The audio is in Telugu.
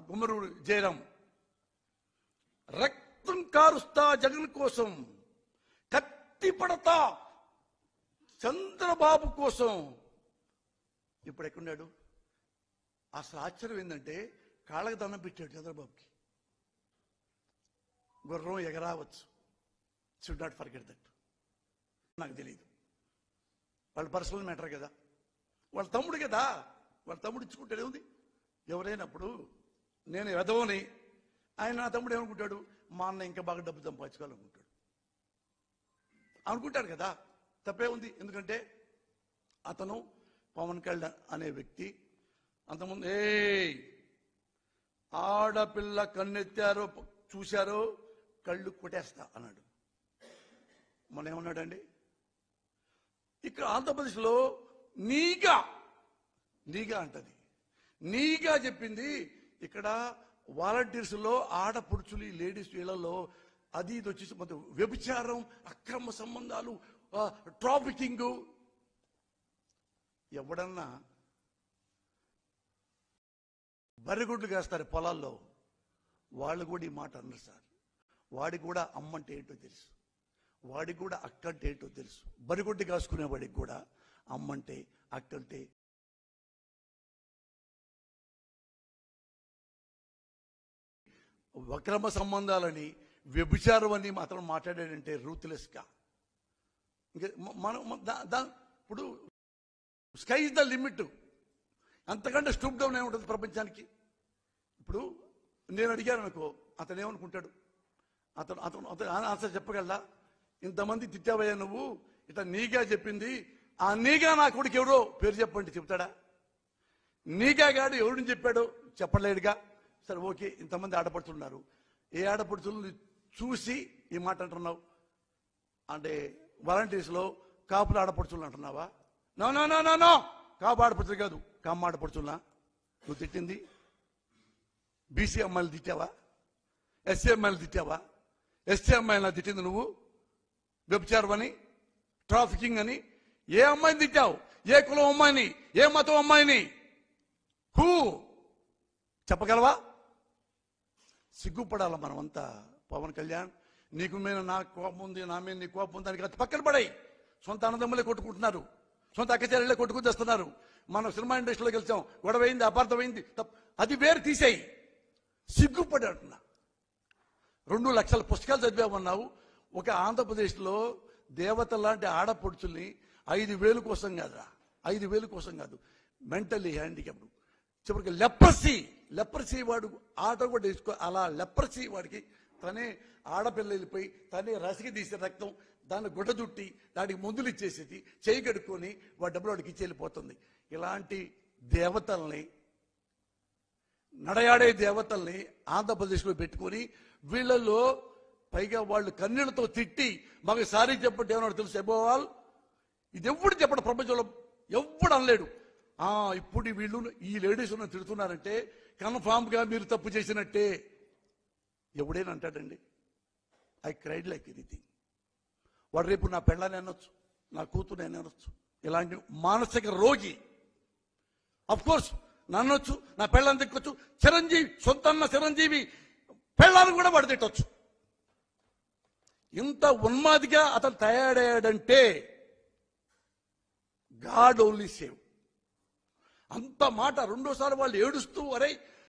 గుమ్మరూరు జయరాం రక్తం కారుస్తా జగన్ కోసం, కత్తి పడతా చంద్రబాబు కోసం. ఇప్పుడు ఎక్కడున్నాడు? అసలు ఆశ్చర్యం ఏంటంటే కాళ్ళకి దండం పెట్టాడు చంద్రబాబుకి. గుర్రం ఎగరావచ్చు, షుడ్ నాట్ ఫర్గెట్ దట్. నాకు తెలియదు, వాళ్ళ పర్సనల్ మ్యాటర్ కదా, వాళ్ళ తమ్ముడు కదా, వాళ్ళ తమ్ముడు ఇచ్చుకుంటాడు. ఏముంది? ఎవరైనప్పుడు నేను ఎదవని ఆయన, నా తమ్ముడు ఏమనుకుంటాడు? మా అన్న ఇంకా బాగా డబ్బు సంపాదించుకోవాలనుకుంటాడు, అనుకుంటాడు కదా. తప్పే ఉంది. ఎందుకంటే అతను పవన్ కళ్యాణ్ అనే వ్యక్తి అంతకుముందు ఆడపిల్ల కన్నెత్తారో చూశారో కళ్ళు కొట్టేస్తా అన్నాడు. మొన్న ఏమన్నాడండి? ఇక్కడ ఆంధ్రప్రదేశ్లో నీగా అంటది, నీగా చెప్పింది. ఇక్కడ వాలంటీర్స్లో ఆడపుడుచులు లేడీస్ వీళ్ళలో అది ఇది వచ్చేసి మొత్తం వ్యభిచారం, అక్రమ సంబంధాలు, ట్రాఫికింగ్. ఎవడన్నా బర్రెగుడ్లు కాస్తారు పొలాల్లో, వాళ్ళు కూడా ఈ మాట అన్నారు సార్. వాడికి కూడా అమ్మంటే ఏంటో తెలుసు, వాడికి కూడా అక్కంటే ఏంటో తెలుసు. బరిగొడ్డి కాసుకునే వాడికి కూడా అమ్మంటే అక్కంటే అక్రమ సంబంధాలని, వ్యభిచారం అని మాత్రం మాట్లాడాడంటే రూత్లెస్గా. ఇంకా మనం ఇప్పుడు స్కై ఇస్ ద లిమిట్. అంతకంటే స్టూప్ డౌన్ ఏముంటుంది ప్రపంచానికి? ఇప్పుడు నేను అడిగాను అనుకో, అతను ఏమనుకుంటాడు? అతను ఆన్సర్ చెప్పగలరా? ఇంతమంది తిట్టావయ్యా నువ్వు, ఇట్లా నీగా చెప్పింది, ఆ నీగా నా కొడుకు ఎవడో పేరు చెప్పండి చెప్తాడా? నీగా గాడు ఎవడిని చెప్పాడో చెప్పలేడుగా. సరే ఓకే, ఇంతమంది ఆడపడుతున్నారు, ఏ ఆడపడుతులను చూసి ఈ మాట అంటున్నావు? అంటే వాలంటీర్స్లో కాపులు ఆడపడుచులు అంటున్నావా? No no no no no, కాపు ఆడపడుచులు కాదు, కమ్మ ఆడపడుచున్నా. నువ్వు తిట్టింది బీసీ అమ్మాయిలు తిట్టావా? ఎస్సీ అమ్మాయిలు తిట్టావా? ఎస్టీ అమ్మాయిలు తిట్టింది నువ్వు వ్యభిచారం అని, ట్రాఫికింగ్ అని. ఏ అమ్మాయిని తిట్టావు? ఏ కులం అమ్మాయిని? ఏ మతం అమ్మాయిని? హూ చెప్పగలవా? సిగ్గుపడాల మనమంతా. పవన్ కళ్యాణ్, నీకు మీద నాకు కోపం ఉంది, నా మీద నీ కోపం ఉంది, దానికి అది పక్కన పడాయి. సొంత అన్నదమ్ములే కొట్టుకుంటున్నారు, సొంత అక్కచెల్లెళ్ళే కొట్టుకుని తెస్తున్నారు. మనం సినిమా ఇండస్ట్రీలోకి వెళ్తాం, గొడవైంది, అపార్థమైంది, అది వేరు తీసేయి. సిగ్గుపడి అంటున్నా. 2 లక్షల పుస్తకాలు చదివామన్నావు. ఒక ఆంధ్రప్రదేశ్లో దేవత లాంటి ఆడపడుచుల్ని 5,000 కోసం కాదురా, 5,000 కోసం కాదు, మెంటల్లీ హ్యాండిక్యాప్డ్, చివరికి లెప్రసీ వాడు ఆట కూడా వేసుకో. అలా లెప్రసీ వాడికి తనే ఆడపిల్ల వెళ్ళిపోయి తనే రసికి తీసే రక్తం, దాన్ని గుడ్డ చుట్టి దానికి మందులు ఇచ్చేసేది, చేయి కడుక్కొని వాడి డబ్బులు వాడికి ఇచ్చి వెళ్ళిపోతుంది. ఇలాంటి దేవతల్ని, నడయాడే దేవతల్ని ఆంధ్రప్రదేశ్లో పెట్టుకొని వీళ్ళలో పైగా వాళ్ళు కన్నీళ్లతో తిట్టి మాకు సారీ చెప్పండి ఏమన్నా తెలుసు ఎబోవాల్. ఇది ఎప్పుడు చెప్పడం ప్రపంచంలో ఎప్పుడు అనలేడు. ఇప్పుడు వీళ్ళు ఈ లేడీస్ తిడుతున్నారంటే కన్ఫామ్ గా మీరు తప్పు చేసినట్టే. ఎవడైనా అంటాడండి? I cried like anything. వాడు రేపు నా పెళ్ళాన్ని అనొచ్చు, నా కూతురు నేను అనొచ్చు. ఇలాంటి మానసిక రోగి అఫ్ కోర్స్ నన్నొచ్చు, నా పెళ్ళాన్ని తిట్టొచ్చు. చిరంజీవి, సొంతన్న చిరంజీవి పెళ్ళాన్ని కూడా వాడు తిట్టొచ్చు. ఇంత ఉన్మాదిగా అతను తయారయ్యాడంటే గాడ్ ఓన్లీ సేవ్. అంత మాట. రెండోసారి వాళ్ళు ఏడుస్తూ అరే